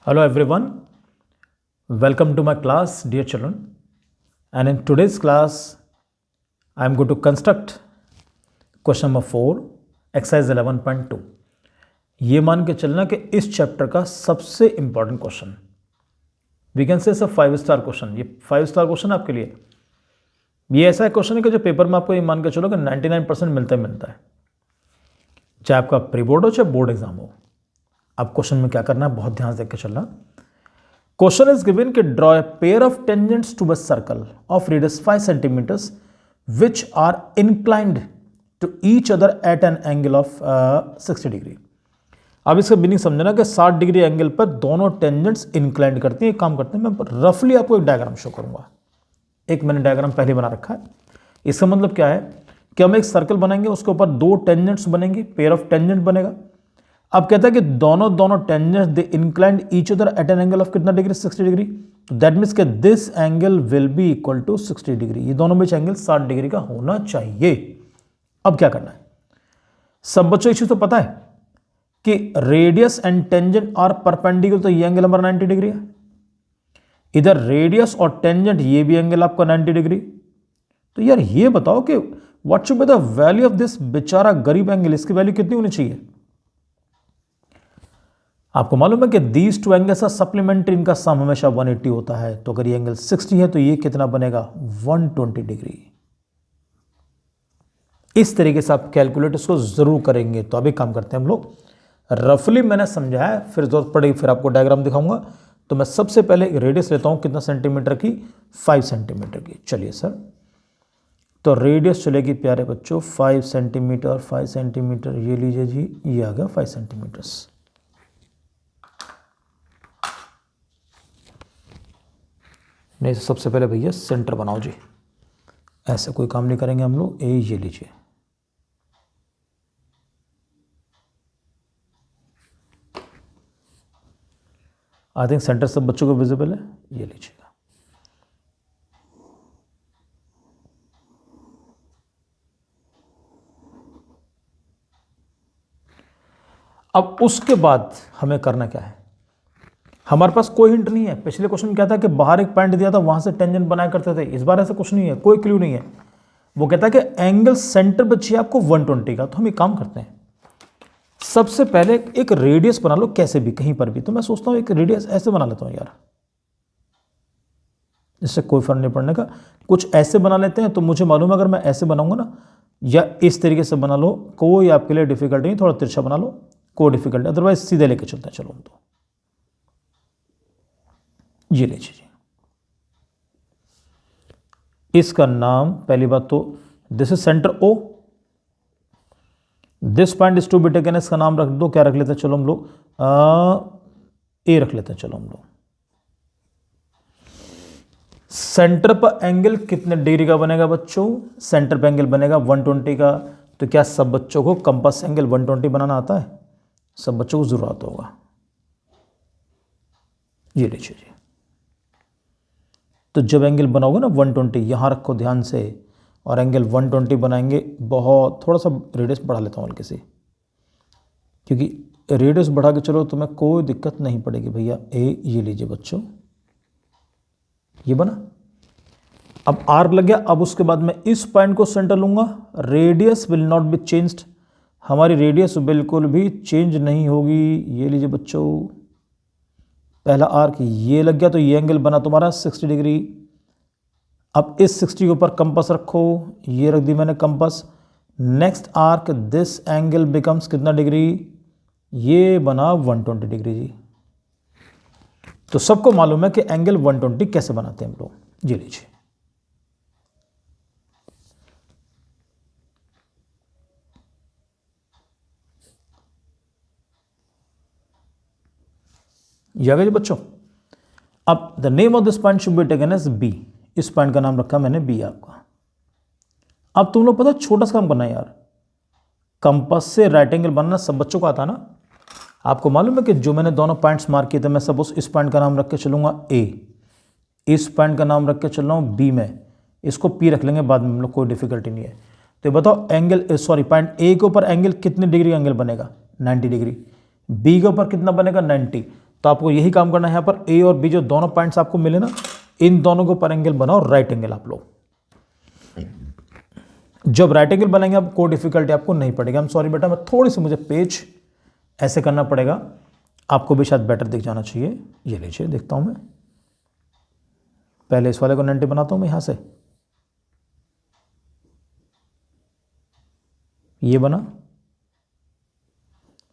Hello everyone, welcome to my class dear children, and in today's class I am going to construct question number 4 exercise 11.2। ये मान के चलना कि इस chapter का सबसे important question, we can say 5 star question. ये 5 star question आपके लिए, ये ऐसा क्वेश्चन है कि जो पेपर में आपको ये मान के चलो कि 99% मिलता है, चाहे आपका प्री बोर्ड हो चाहे बोर्ड एग्जाम हो। अब क्वेश्चन में क्या करना है, बहुत ध्यान से देख के चलना। क्वेश्चन इज गिवन कि draw a pair of tangents to a circle of radius 5 centimetres which are inclined to each other at an angle of 60 degree. अब इसका मीनिंग समझना कि 60 डिग्री एंगल पर दोनों टेंजेंट्स इंक्लाइंड करती हैं। एक काम करते हैं, मैं रफली आपको एक डायग्राम शो करूंगा। एक मैंने डायग्राम पहले बना रखा है। इसका मतलब क्या है कि हम एक सर्कल बनाएंगे, उसके ऊपर दो टेंजेंट्स बनेंगे, पेयर ऑफ टेंजेंट बनेगा। अब कहता है कि दोनों tangents they inclined each other at an angle of कितना डिग्री, 60 डिग्री। दैट मीन्स कि this angle will be equal to 60 degree. ये दोनों बीच एंगल 60 डिग्री का होना चाहिए। अब क्या करना है, सब बच्चों इस चीज तो पता है कि radius and tangent are perpendicular, तो ये एंगल हमारा 90 डिग्री है। इधर रेडियस और टेंजेंट, ये भी एंगल आपका 90 डिग्री। तो यार ये बताओ कि what should be the value of this बेचारा गरीब एंगल, इसकी वैल्यू कितनी होनी चाहिए। आपको मालूम है कि these two angles are supplementary, इनका सम हमेशा 180 होता है। तो अगर ये एंगल 60 है तो ये कितना बनेगा, 120 डिग्री। इस तरीके से आप कैलकुलेट इसको जरूर करेंगे। तो अभी काम करते हैं हम लोग, रफली मैंने समझा है, फिर जरूरत पड़ेगी फिर आपको डायग्राम दिखाऊंगा। तो मैं सबसे पहले रेडियस लेता हूं, कितना सेंटीमीटर की, 5 सेंटीमीटर की। चलिए सर, तो रेडियस चलेगी प्यारे बच्चों 5 सेंटीमीटर। 5 सेंटीमीटर ये लीजिए जी, ये आ गया 5 सेंटीमीटर्स। नहीं, सबसे पहले भैया सेंटर बनाओ जी, ऐसे कोई काम नहीं करेंगे हम लोग। ये लीजिए, आई थिंक सेंटर सब बच्चों को विजिबल है। ये लीजिएगा, अब उसके बाद हमें करना क्या है, हमारे पास कोई हिंट नहीं है। पिछले क्वेश्चन क्या था कि बाहर एक पॉइंट दिया था, वहां से टेंजेंट बनाया करते थे। इस बार ऐसा कुछ नहीं है, कोई क्लू नहीं है। वो कहता है कि एंगल सेंटर पर चाहिए आपको 120 का। तो हम एक काम करते हैं, सबसे पहले एक रेडियस बना लो, कैसे भी कहीं पर भी। तो मैं सोचता हूं एक रेडियस ऐसे बना लेता हूं यार, इससे कोई फर्क नहीं पड़ने का। कुछ ऐसे बना लेते हैं। तो मुझे मालूम है अगर मैं ऐसे बनाऊंगा ना, या इस तरीके से बना लो, कोई आपके लिए डिफिकल्ट नहीं। थोड़ा तिरछा बना लो, कोई डिफिकल्ट नहीं, अदरवाइज सीधे लेके चलते हैं। चलो हम तो ये लीजिए, इसका नाम, पहली बात तो this is centre O, this point is to be taken. इसका नाम रख दो, क्या रख लेते हैं, चलो हम लोग ए रख लेते हैं। चलो हम लोग सेंटर पर एंगल कितने डिग्री का बनेगा बच्चों, सेंटर पर एंगल बनेगा 120 का। तो क्या सब बच्चों को कंपास एंगल 120 बनाना आता है, सब बच्चों को जरूर आता होगा। ये लीजिए जी, तो जब एंगल बनाओगे ना 120, यहां रखो ध्यान से, और एंगल 120 बनाएंगे। बहुत थोड़ा सा रेडियस बढ़ा लेता हूं हल्के से, क्योंकि रेडियस बढ़ा के चलो तुम्हें कोई दिक्कत नहीं पड़ेगी भैया। ये लीजिए बच्चों, ये बना। अब आर्क लग गया। अब उसके बाद मैं इस पॉइंट को सेंटर लूंगा। Radius will not be changed, हमारी रेडियस बिल्कुल भी चेंज नहीं होगी। ये लीजिए बच्चों, पहला आर्क ये लग गया, तो ये एंगल बना तुम्हारा 60 डिग्री। अब इस 60 के ऊपर कंपास रखो, ये रख दी मैंने compass. Next arc, this angle becomes कितना डिग्री, ये बना 120 डिग्री जी। तो सबको मालूम है कि एंगल 120 कैसे बनाते हैं हम लोग। ये लीजिए, ये आ गया जी बच्चों। अब the name of this point should be taken as B, इस पॉइंट का नाम रखा मैंने बी आपका। अब तुम लोग पता छोटा सा काम करना है यार, कंपास से राइट एंगल बनना सब बच्चों को आता ना। आपको मालूम है कि जो मैंने दोनों पॉइंट्स मार्क किए थे, मैं सपोज इस पॉइंट का नाम रख के चलूंगा ए, इस पॉइंट का नाम रख के चल रहा हूँ बी में, इसको पी रख लेंगे बाद में हम लोग, कोई डिफिकल्टी नहीं है। तो बताओ एंगल, सॉरी पॉइंट ए के ऊपर एंगल कितने डिग्री एंगल बनेगा, 90 डिग्री। बी के ऊपर कितना बनेगा, 90। तो आपको यही काम करना है यहाँ पर, ए और बी जो दोनों पॉइंट्स आपको मिले ना, इन दोनों को पर एंगल बनाओ राइट एंगल आप लोग। जब राइट एंगल बनाएंगे आप कोई डिफिकल्टी आपको नहीं पड़ेगी। आई एम सॉरी बेटा, मैं थोड़ी सी मुझे पेज ऐसे करना पड़ेगा, आपको भी शायद बेटर दिख जाना चाहिए। ये लीजिए, देखता हूं मैं, पहले इस वाले को 90 बनाता हूं मैं यहां से, ये बना,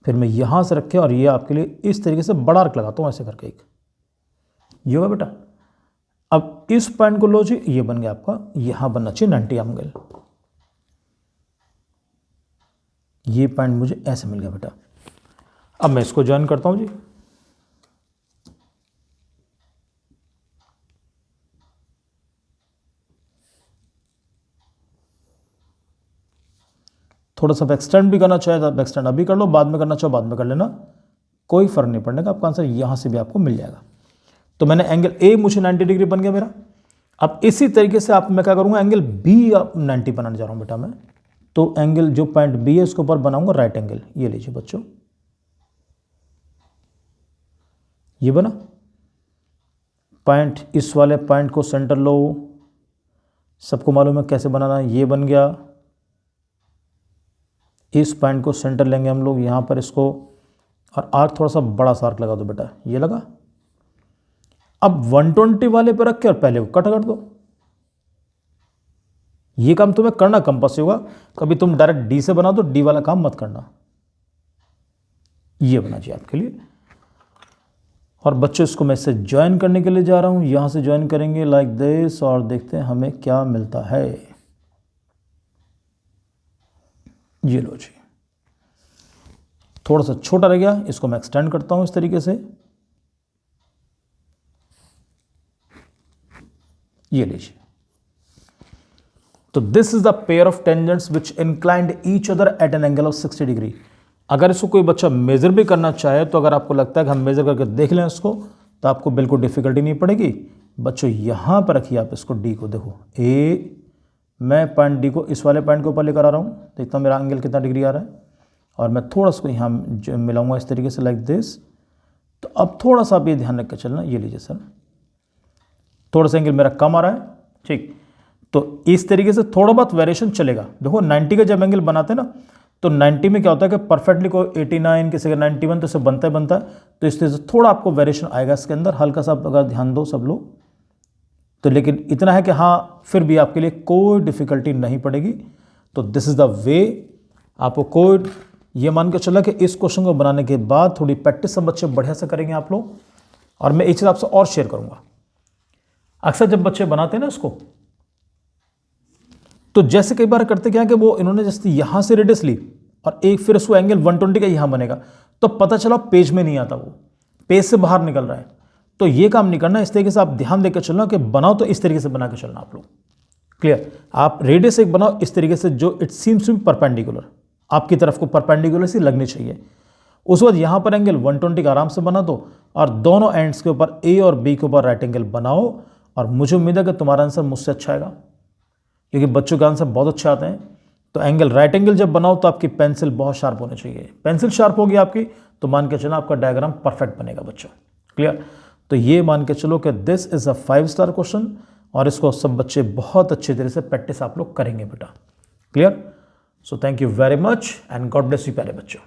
फिर मैं यहां से रखे और ये आपके लिए इस तरीके से बड़ा आर्क लगाता हूं ऐसे करके एक, ये होगा बेटा। अब इस पॉइंट को लो जी, ये बन गया आपका, यहां बनना चाहिए 90 एंगल, ये पॉइंट मुझे ऐसे मिल गया बेटा। अब मैं इसको ज्वाइन करता हूं जी, थोड़ा सा एक्सटेंड भी करना चाहे तो एक्सटेंड अभी कर लो, बाद में करना चाहो बाद में कर लेना, कोई फर्क नहीं पड़ने का, आपका आंसर यहां से भी आपको मिल जाएगा। तो मैंने एंगल ए मुझे 90 डिग्री बन गया मेरा। अब इसी तरीके से आप मैं क्या करूंगा, एंगल बी 90 बनाने जा रहा हूं बेटा मैं। तो एंगल जो पॉइंट बी है उसके ऊपर बनाऊंगा राइट एंगल, ये लीजिए बच्चों, ये बना पॉइंट, इस वाले पॉइंट को सेंटर लो, सबको मालूम है कैसे बनाना, ये बन गया। इस पॉइंट को सेंटर लेंगे हम लोग यहां पर इसको, और आर्क थोड़ा सा बड़ा सा आर्क लगा दो बेटा, ये लगा। अब 120 वाले पर रख के और पहले को कट कर दो। ये काम तुम्हें करना कंपल्सरी होगा, कभी तुम डायरेक्ट डी से बना दो, डी वाला काम मत करना। ये बना चाहिए आपके लिए। और बच्चों इसको मैं इससे ज्वाइन करने के लिए जा रहा हूं, यहां से ज्वाइन करेंगे लाइक दिस, और देखते हैं हमें क्या मिलता है। ये लो जी, थोड़ा सा छोटा रह गया, इसको मैं एक्सटेंड करता हूं इस तरीके से, ये लीजिए। तो this is the pair of tangents which inclined each other at an angle of 60 degree. अगर इसको कोई बच्चा मेजर भी करना चाहे तो अगर आपको लगता है कि हम मेजर करके देख लें इसको, तो आपको बिल्कुल डिफिकल्टी नहीं पड़ेगी। बच्चों यहां पर रखिए आप इसको, डी को देखो, ए मैं पॉइंट डी को इस वाले पॉइंट के ऊपर लेकर आ रहा हूं, देखता हूं मेरा एंगल कितना डिग्री आ रहा है, और मैं थोड़ा सा यहाँ मिलाऊंगा इस तरीके से लाइक दिस। तो अब थोड़ा सा आप ये ध्यान रख के चलना, ये लीजिए सर, थोड़ा सा एंगल मेरा कम आ रहा है, ठीक। तो इस तरीके से थोड़ा बहुत वेरिएशन चलेगा। देखो 90 का जब एंगल बनाते हैं ना, तो 90 में क्या होता है कि परफेक्टली कोई 89 किसी का 91 तो इसे बनता है, तो इस तरह से थोड़ा आपको वेरिएशन आएगा इसके अंदर, हल्का सा अगर ध्यान दो सब लोग तो। लेकिन इतना है कि हाँ फिर भी आपके लिए कोई डिफिकल्टी नहीं पड़ेगी। तो दिस इज द वे, आपको कोई ये मान के चला कि इस क्वेश्चन को बनाने के बाद थोड़ी प्रैक्टिस सब बच्चे बढ़िया से करेंगे आप लोग। और मैं एक चीज़ आपसे और शेयर करूंगा, अक्सर जब बच्चे बनाते हैं ना इसको, तो जैसे कई बार करते क्या कि वो इन्होंने जैसे यहां से रेडियस ली और एक फिर उसको एंगल 120 का यहां बनेगा, तो पता चला पेज में नहीं आता, वो पेज से बाहर निकल रहा है। तो ये काम नहीं करना, इस तरीके से आप ध्यान देकर चलना कि बनाओ तो इस तरीके से बना के चलना आप लोग, क्लियर। आप रेडियस एक बनाओ इस तरीके से जो it seems to be perpendicular, आपकी तरफ को परपेंडिकुलर सी लगनी चाहिए। उस बाद यहां पर एंगल 120 का आराम से बना दो, और दोनों एंड्स के ऊपर ए और बी के ऊपर राइट एंगल बनाओ। और मुझे उम्मीद है कि तुम्हारा आंसर मुझसे अच्छा आएगा, क्योंकि बच्चों का आंसर बहुत अच्छे आते हैं। तो एंगल राइट एंगल जब बनाओ तो आपकी पेंसिल बहुत शार्प होनी चाहिए, पेंसिल शार्प होगी आपकी तो मान के चलो आपका डायग्राम परफेक्ट बनेगा बच्चों, क्लियर। तो ये मान के चलो कि this is a 5 star question, और इसको सब बच्चे बहुत अच्छे तरह से प्रैक्टिस आप लोग करेंगे बेटा, clear. So thank you very much and God bless you प्यारे बच्चों।